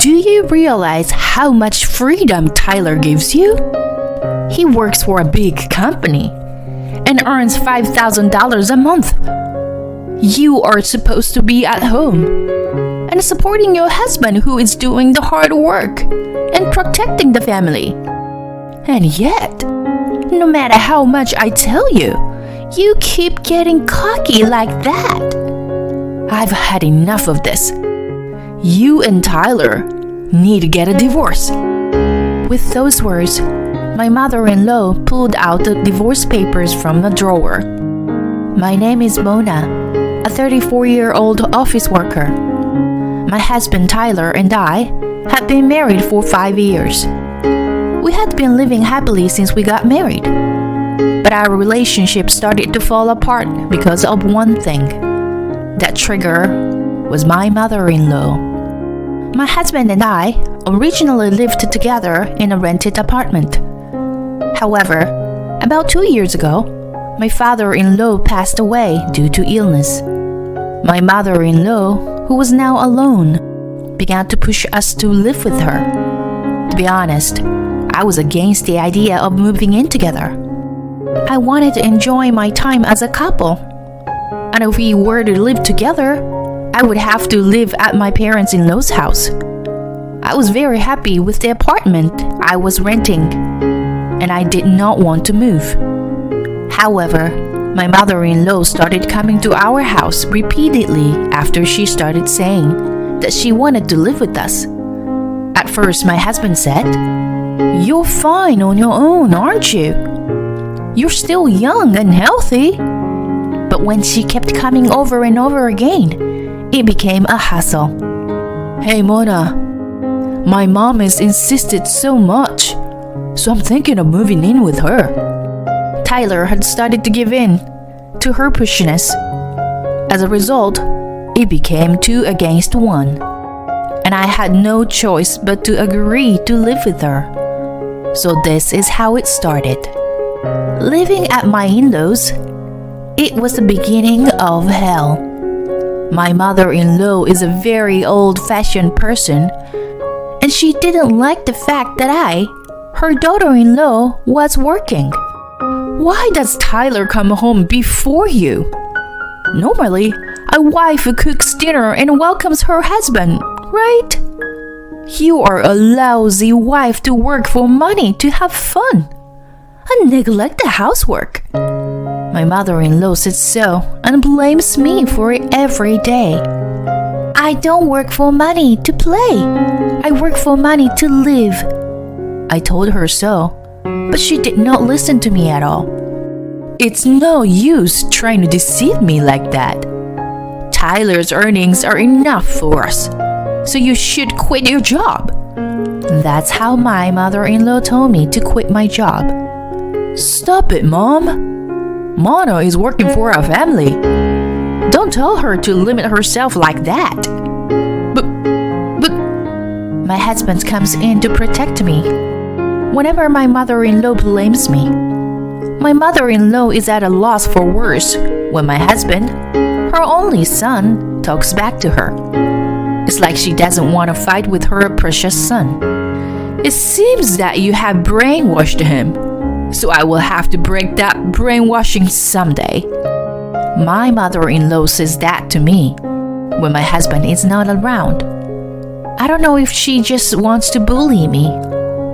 Do you realize how much freedom Tyler gives you? He works for a big company and earns $5,000 a month. You are supposed to be at home and supporting your husband who is doing the hard work and protecting the family. And yet, no matter how much I tell you, you keep getting cocky like that. I've had enough of this. You and Tyler need to get a divorce. With those words, my mother-in-law pulled out the divorce papers from the drawer. My name is Mona, a 34-year-old office worker. My husband Tyler and I had been married for 5 years. We had been living happily since we got married. But our relationship started to fall apart because of one thing. That trigger was my mother-in-law. My husband and I originally lived together in a rented apartment. However, about 2 years ago, my father-in-law passed away due to illness. My mother-in-law, who was now alone, began to push us to live with her. To be honest, I was against the idea of moving in together. I wanted to enjoy my time as a couple. And if we were to live together, I would have to live at my parents-in-law's house. I was very happy with the apartment I was renting, and I did not want to move. However, my mother-in-law started coming to our house repeatedly after she started saying that she wanted to live with us. At first, my husband said, "You're fine on your own, aren't you? You're still young and healthy." But when she kept coming over and over again, it became a hassle. "Hey Mona, my mom has insisted so much, so I'm thinking of moving in with her." Tyler had started to give in to her pushiness. As a result, it became 2 against 1, and I had no choice but to agree to live with her. So this is how it started. Living at my in-laws, it was the beginning of hell. My mother-in-law is a very old-fashioned person, and she didn't like the fact that I, her daughter-in-law, was working. "Why does Tyler come home before you? Normally, a wife cooks dinner and welcomes her husband, right? You are a lousy wife to work for money to have fun and neglect the housework." My mother-in-law says so and blames me for it every day. "I don't work for money to play. I work for money to live." I told her so, but she did not listen to me at all. "It's no use trying to deceive me like that. Tyler's earnings are enough for us, so you should quit your job." That's how my mother-in-law told me to quit my job. "Stop it, Mom. Mona is working for our family. Don't tell her to limit herself like that." But my husband comes in to protect me whenever my mother-in-law blames me. My mother-in-law is at a loss for words when my husband, her only son, talks back to her. It's like she doesn't want to fight with her precious son. "It seems that you have brainwashed him, so I will have to break that brainwashing someday." My mother-in-law says that to me when my husband is not around. I don't know if she just wants to bully me,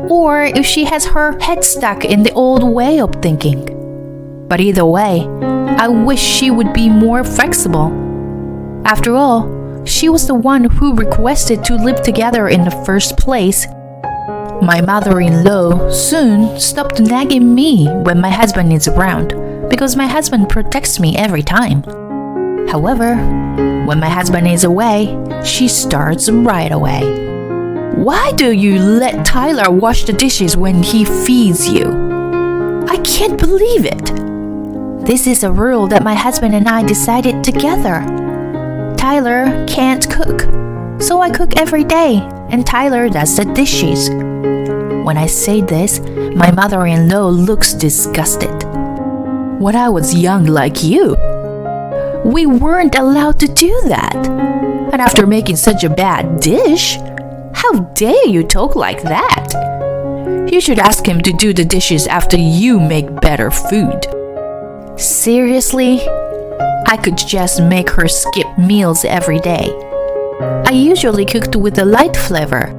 or if she has her head stuck in the old way of thinking. But either way, I wish she would be more flexible. After all, she was the one who requested to live together in the first place. My mother-in-law soon stopped nagging me when my husband is around, because my husband protects me every time. However, when my husband is away, she starts right away. "Why do you let Tyler wash the dishes when he feeds you? I can't believe it." This is a rule that my husband and I decided together. Tyler can't cook, so I cook every day, and Tyler does the dishes. When I say this, my mother-in-law looks disgusted. "When I was young like you, we weren't allowed to do that. And after making such a bad dish, How dare you talk like that? You should ask him to do the dishes after you make better food. Seriously? I could just make her skip meals every day. I usually cooked with a light flavor.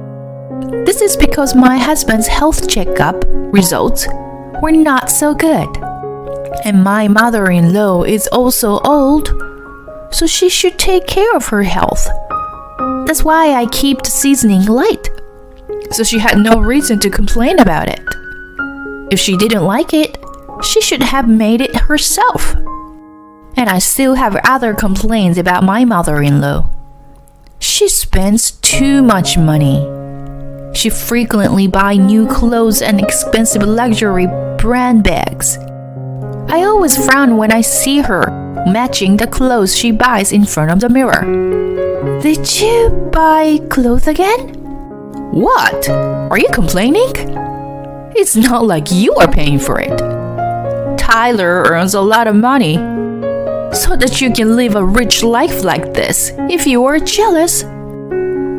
This is because my husband's health checkup results were not so good. And my mother-in-law is also old, so she should take care of her health. That's why I keep the seasoning light, so she had no reason to complain about it. If she didn't like it, she should have made it herself. And I still have other complaints about my mother-in-law. She spends too much money. She frequently buys new clothes and expensive luxury brand bags. I always frown when I see her matching the clothes she buys in front of the mirror. Did you buy clothes again? What? Are you complaining? It's not like you are paying for it. Tyler earns a lot of money, so that you can live a rich life like this. If you are jealous,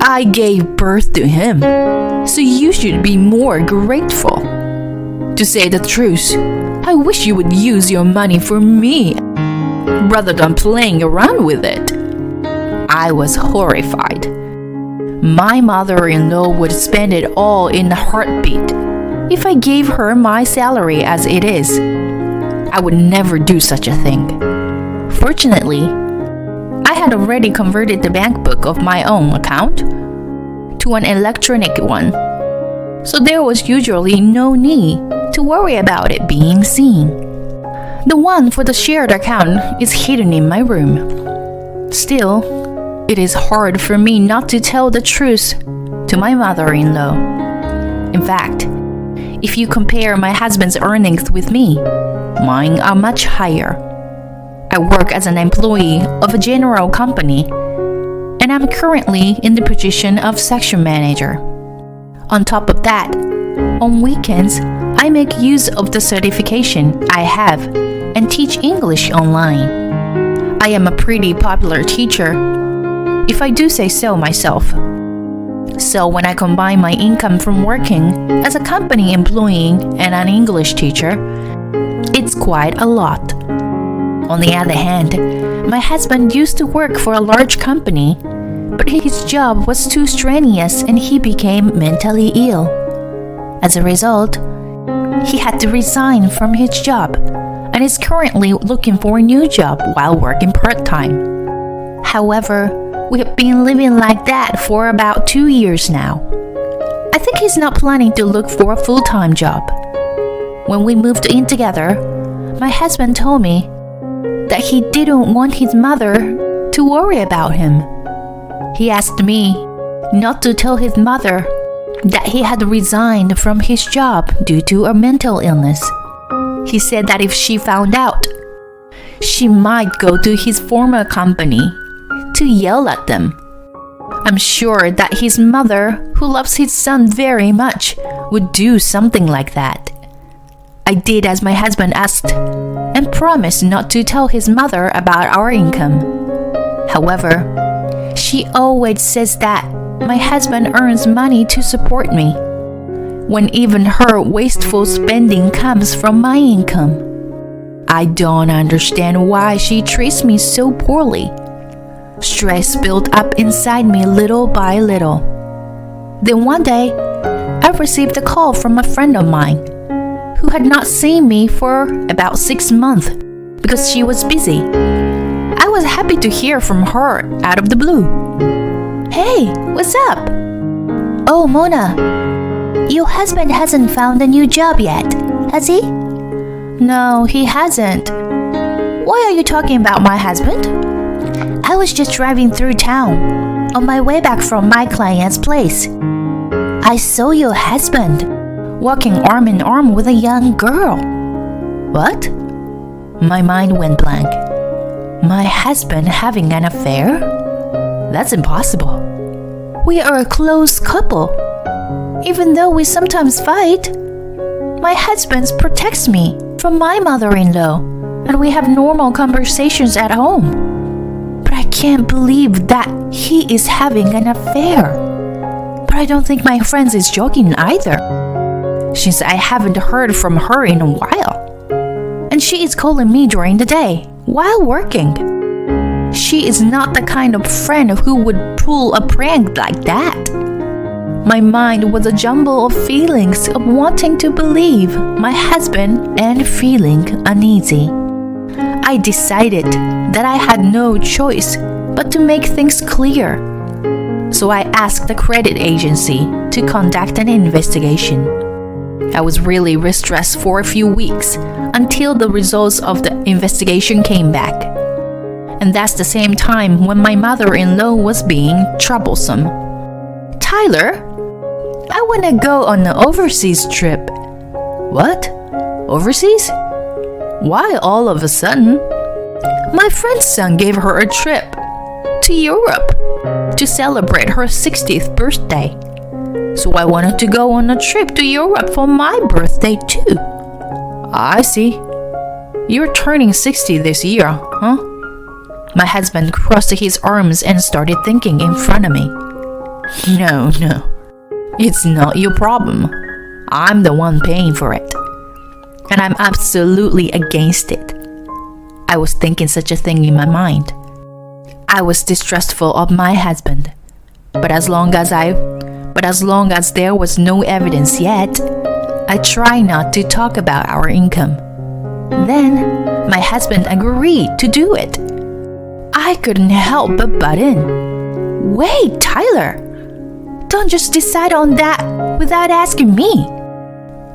I gave birth to him, so you should be more grateful. To say the truth, I wish you would use your money for me rather than playing around with it. I was horrified. My mother-in-law would spend it all in a heartbeat. If I gave her my salary as it is, I would never do such a thing. Fortunately, I had already converted the bank book of my own account to an electronic one, so there was usually no need to worry about it being seen. The one for the shared account is hidden in my room. Still, it is hard for me not to tell the truth to my mother-in-law. In fact, if you compare my husband's earnings with me, mine are much higher. I work as an employee of a general company, and I'm currently in the position of section manager. On top of that, on weekends, I make use of the certification I have and teach English online. I am a pretty popular teacher, if I do say so myself. So when I combine my income from working as a company employee and an English teacher, it's quite a lot. On the other hand, my husband used to work for a large company, but his job was too strenuous and he became mentally ill. As a result, he had to resign from his job and is currently looking for a new job while working part-time. However, we have been living like that for about 2 years now. I think he's not planning to look for a full-time job. When we moved in together, my husband told me that he didn't want his mother to worry about him. He asked me not to tell his mother that he had resigned from his job due to a mental illness. He said that if she found out, she might go to his former company to yell at them. I'm sure that his mother, who loves his son very much, would do something like that. I did as my husband asked and promised not to tell his mother about our income. However, she always says that my husband earns money to support me, when even her wasteful spending comes from my income. I don't understand why she treats me so poorly. Stress built up inside me little by little. Then one day, I received a call from a friend of mine who had not seen me for about 6 months because she was busy. I was happy to hear from her out of the blue. Hey, what's up? Oh, Mona, your husband hasn't found a new job yet, has he? No, he hasn't. Why are you talking about my husband? I was just driving through town on my way back from my client's place. I saw your husband walking arm in arm with a young girl. What? My mind went blank. My husband having an affair? That's impossible. We are a close couple. Even though we sometimes fight, my husband protects me from my mother-in-law, and we have normal conversations at home. But I can't believe that he is having an affair. But I don't think my friend is joking either, since I haven't heard from her in a while. And she is calling me during the day, while working. She is not the kind of friend who would pull a prank like that. My mind was a jumble of feelings of wanting to believe my husband and feeling uneasy. I decided that I had no choice but to make things clear. So I asked the credit agency to conduct an investigation. I was really stressed for a few weeks until the results of the investigation came back. And that's the same time when my mother-in-law was being troublesome. Tyler, I want to go on an overseas trip. What? Overseas? Why all of a sudden? My friend's son gave her a trip to Europe to celebrate her 60th birthday. So I wanted to go on a trip to Europe for my birthday too. I see. You're turning 60 this year, huh? My husband crossed his arms and started thinking in front of me. No. It's not your problem. I'm the one paying for it. And I'm absolutely against it. I was thinking such a thing in my mind. I was distrustful of my husband. But as long as there was no evidence yet, I tried not to talk about our income. Then my husband agreed to do it. I couldn't help but butt in. Wait, Tyler! Don't just decide on that without asking me.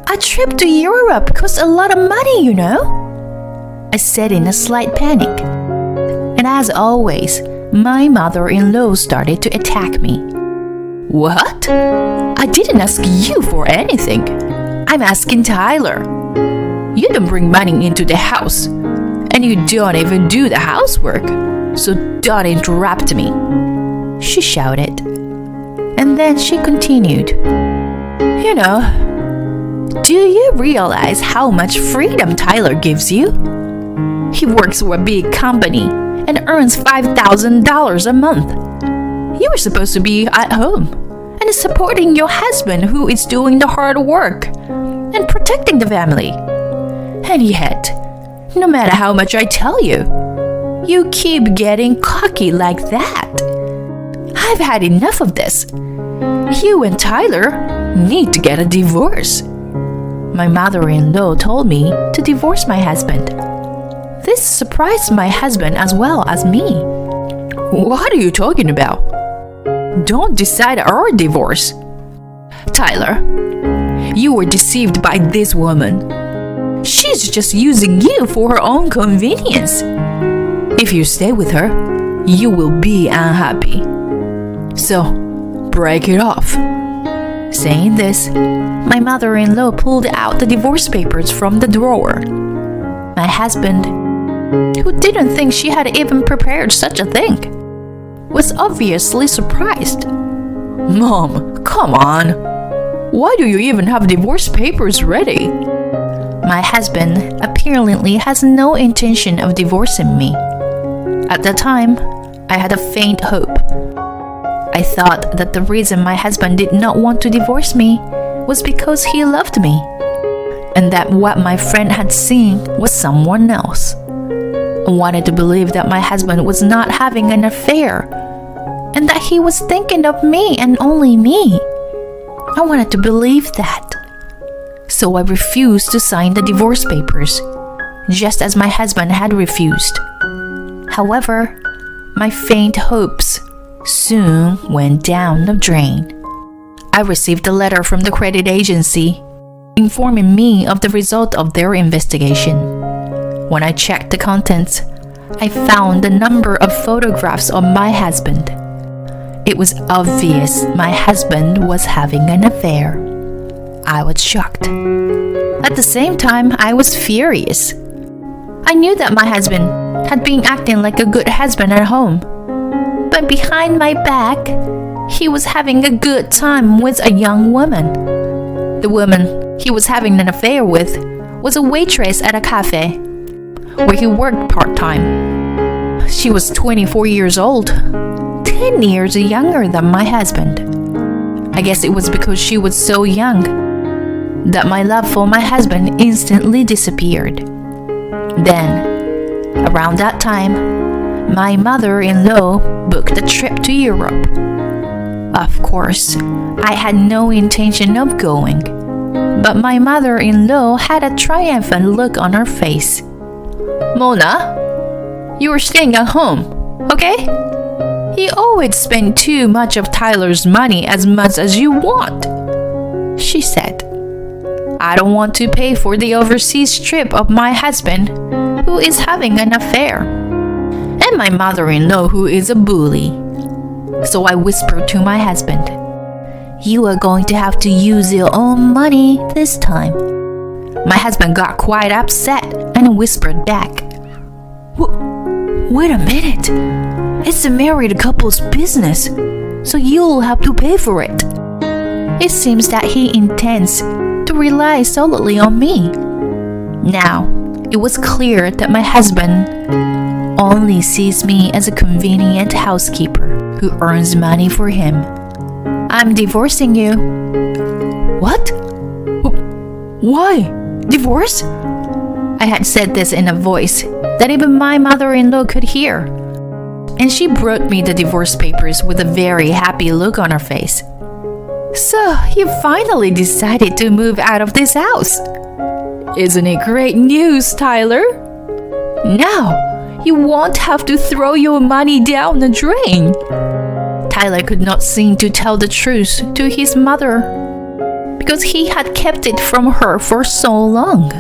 A trip to Europe costs a lot of money, you know? I said in a slight panic. And as always, my mother-in-law started to attack me. What? I didn't ask you for anything. I'm asking Tyler. You don't bring money into the house, and you don't even do the housework, so don't interrupt me, she shouted. And then she continued. You know, do you realize how much freedom Tyler gives you? He works for a big company and earns $5,000 a month. You were supposed to be at home and supporting your husband who is doing the hard work and protecting the family. And yet, no matter how much I tell you, you keep getting cocky like that. I've had enough of this. You and Tyler need to get a divorce. My mother-in-law told me to divorce my husband. This surprised my husband as well as me. What are you talking about? Don't decide our divorce. Tyler, you were deceived by this woman. She's just using you for her own convenience. If you stay with her, you will be unhappy. So, break it off. Saying this, my mother-in-law pulled out the divorce papers from the drawer. My husband, who didn't think she had even prepared such a thing, was obviously surprised. Mom, come on. Why do you even have divorce papers ready? My husband apparently has no intention of divorcing me. At the time, I had a faint hope. I thought that the reason my husband did not want to divorce me was because he loved me, and that what my friend had seen was someone else. I wanted to believe that my husband was not having an affair, and that he was thinking of me and only me. I wanted to believe that. So I refused to sign the divorce papers, just as my husband had refused. However, my faint hopes soon went down the drain. I received a letter from the credit agency informing me of the result of their investigation. When I checked the contents, I found a number of photographs of my husband. It was obvious my husband was having an affair. I was shocked. At the same time, I was furious. I knew that my husband had been acting like a good husband at home, but behind my back, he was having a good time with a young woman. The woman he was having an affair with was a waitress at a cafe where he worked part-time. She was 24 years old, 10 years younger than my husband. I guess it was because she was so young that my love for my husband instantly disappeared. Then, around that time, my mother-in-law booked a trip to Europe. Of course, I had no intention of going, but my mother-in-law had a triumphant look on her face. "Mona, you are staying at home, okay? You always spend too much of Tyler's money as much as you want," she said. "I don't want to pay for the overseas trip of my husband, who is having an affair, and my mother-in-law, who is a bully." So I whispered to my husband, "You are going to have to use your own money this time." My husband got quite upset and whispered back, "Wait a minute. It's a married couple's business, so you'll have to pay for it." It seems that he intends to rely solely on me. Now, it was clear that my husband only sees me as a convenient housekeeper who earns money for him. "I'm divorcing you." "What? Why? Divorce?" I had said this in a voice that even my mother-in-law could hear, and she brought me the divorce papers with a very happy look on her face. "So, you finally decided to move out of this house. Isn't it great news, Tyler? Now, you won't have to throw your money down the drain." Tyler could not seem to tell the truth to his mother because he had kept it from her for so long.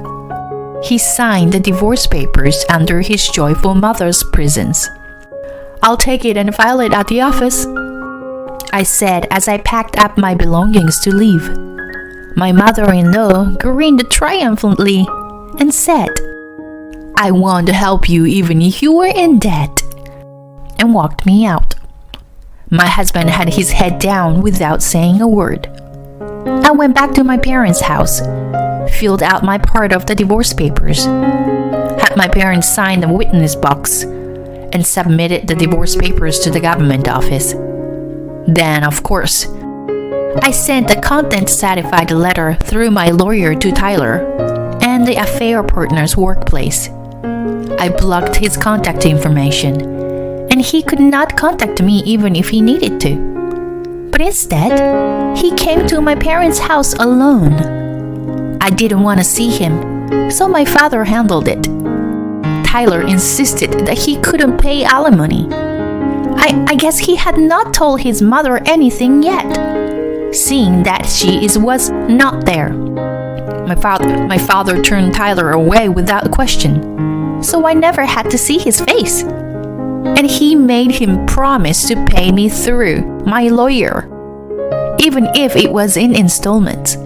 He signed the divorce papers under his joyful mother's presence. "I'll take it and file it at the office," I said as I packed up my belongings to leave. My mother-in-law grinned triumphantly and said, "I want to help you even if you were in debt," and walked me out. My husband had his head down without saying a word. I went back to my parents' house, filled out my part of the divorce papers, had my parents sign the witness box, and submitted the divorce papers to the government office. Then, of course, I sent the content-certified letter through my lawyer to Tyler and the affair partner's workplace. I blocked his contact information, and he could not contact me even if he needed to. But instead, he came to my parents' house alone. I didn't want to see him, so my father handled it. Tyler insisted that he couldn't pay alimony. I guess he had not told his mother anything yet, seeing that she was not there. My father turned Tyler away without question, so I never had to see his face. And he made him promise to pay me through my lawyer, even if it was in installments.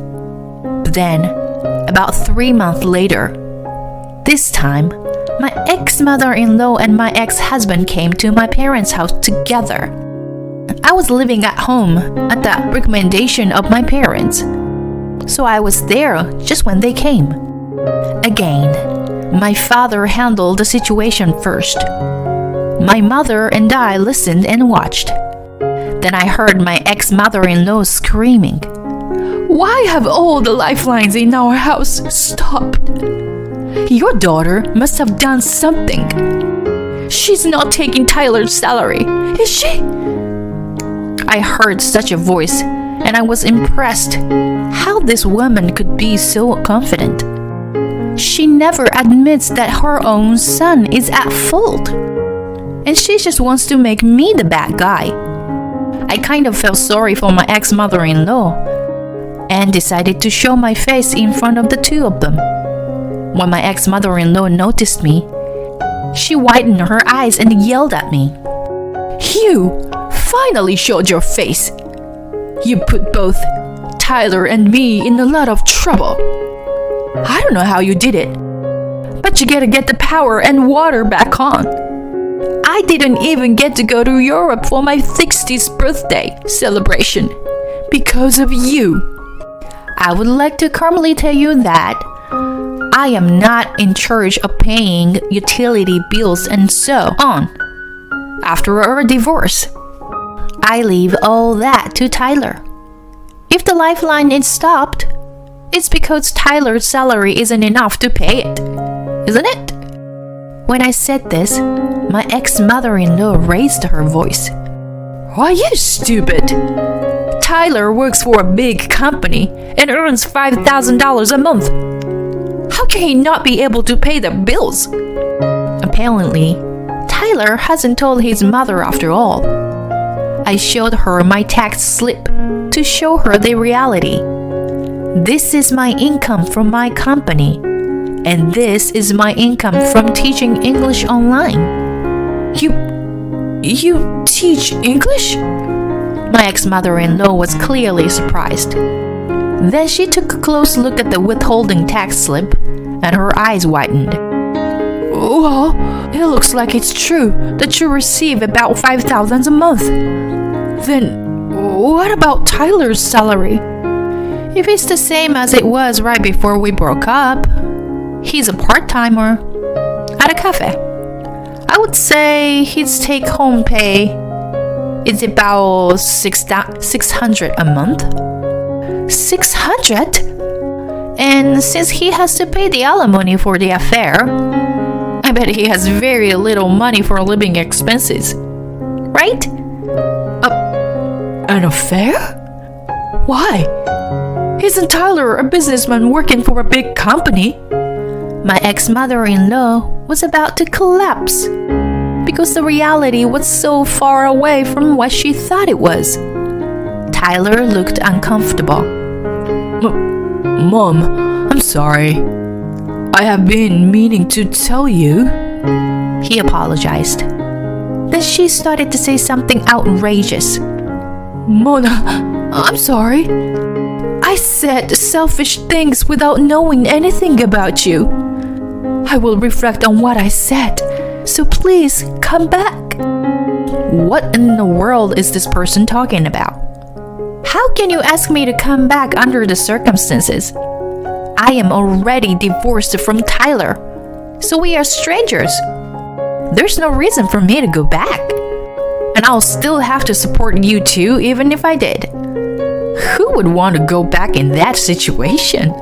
But then, about 3 months later, this time, my ex-mother-in-law and my ex-husband came to my parents' house together. I was living at home at the recommendation of my parents, so I was there just when they came. Again, my father handled the situation first. My mother and I listened and watched. Then I heard my ex-mother-in-law screaming, "Why have all the lifelines in our house stopped? Your daughter must have done something. She's not taking Tyler's salary, is she?" I heard such a voice, and I was impressed how this woman could be so confident. She never admits that her own son is at fault, and she just wants to make me the bad guy. I kind of felt sorry for my ex-mother-in-law and decided to show my face in front of the two of them. When my ex-mother-in-law noticed me, she widened her eyes and yelled at me, "You finally showed your face. You put both Tyler and me in a lot of trouble. I don't know how you did it, but you gotta get the power and water back on. I didn't even get to go to Europe for my 60th birthday celebration because of you. I would like to calmly tell you that I am not in charge of paying utility bills and so on. After our divorce, I leave all that to Tyler. If the lifeline is stopped, it's because Tyler's salary isn't enough to pay it, isn't it? When I said this, my ex-mother-in-law raised her voice. Are you stupid? Tyler works for a big company and earns $5,000 a month. How can he not be able to pay the bills? Apparently, Tyler hasn't told his mother after all. I showed her my tax slip to show her the reality. This is my income from my company, and this is my income from teaching English online. You teach English? My ex-mother-in-law was clearly surprised. Then she took a close look at the withholding tax slip, and her eyes widened. Well, it looks like it's true that you receive about $5,000 a month. Then, what about Tyler's salary? If it's the same as it was right before we broke up, he's a part-timer at a cafe. I would say his take-home pay is about $600 a month. $600? And since he has to pay the alimony for the affair, I bet he has very little money for living expenses. Right? An affair? Why? Isn't Tyler a businessman working for a big company? My ex-mother-in-law was about to collapse because the reality was so far away from what she thought it was. Tyler looked uncomfortable. Mom, I'm sorry. I have been meaning to tell you. He apologized. Then she started to say something outrageous. Mona, I'm sorry. I said selfish things without knowing anything about you. I will reflect on what I said, so please come back. What in the world is this person talking about? How can you ask me to come back under the circumstances? I am already divorced from Tyler, so we are strangers. There's no reason for me to go back. And I'll still have to support you too, even if I did. Who would want to go back in that situation?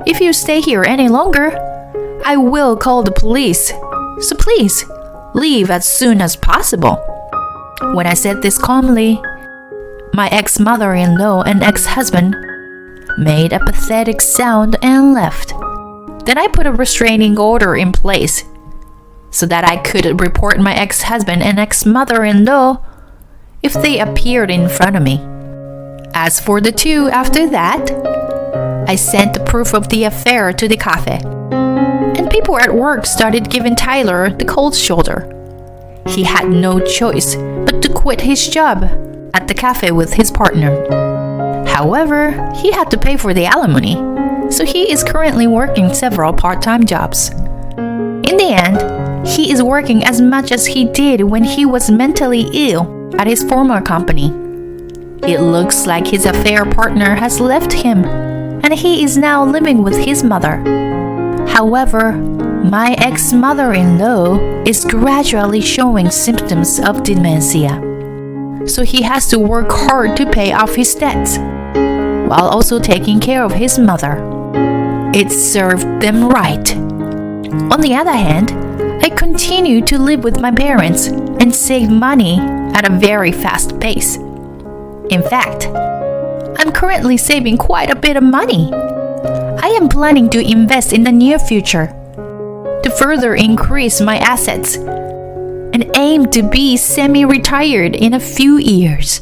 If you stay here any longer, I will call the police. So please, leave as soon as possible. When I said this calmly, my ex-mother-in-law and ex-husband made a pathetic sound and left. Then I put a restraining order in place so that I could report my ex-husband and ex-mother-in-law if they appeared in front of me. As for the two after that, I sent the proof of the affair to the cafe, and people at work started giving Tyler the cold shoulder. He had no choice but to quit his job at the cafe with his partner. However, he had to pay for the alimony, so he is currently working several part-time jobs. In the end, he is working as much as he did when he was mentally ill at his former company. It looks like his affair partner has left him, and he is now living with his mother. However, my ex-mother-in-law is gradually showing symptoms of dementia, so he has to work hard to pay off his debts, while also taking care of his mother. It served them right. On the other hand, I continue to live with my parents and save money at a very fast pace. In fact, I'm currently saving quite a bit of money. I am planning to invest in the near future to further increase my assets and aim to be semi-retired in a few years.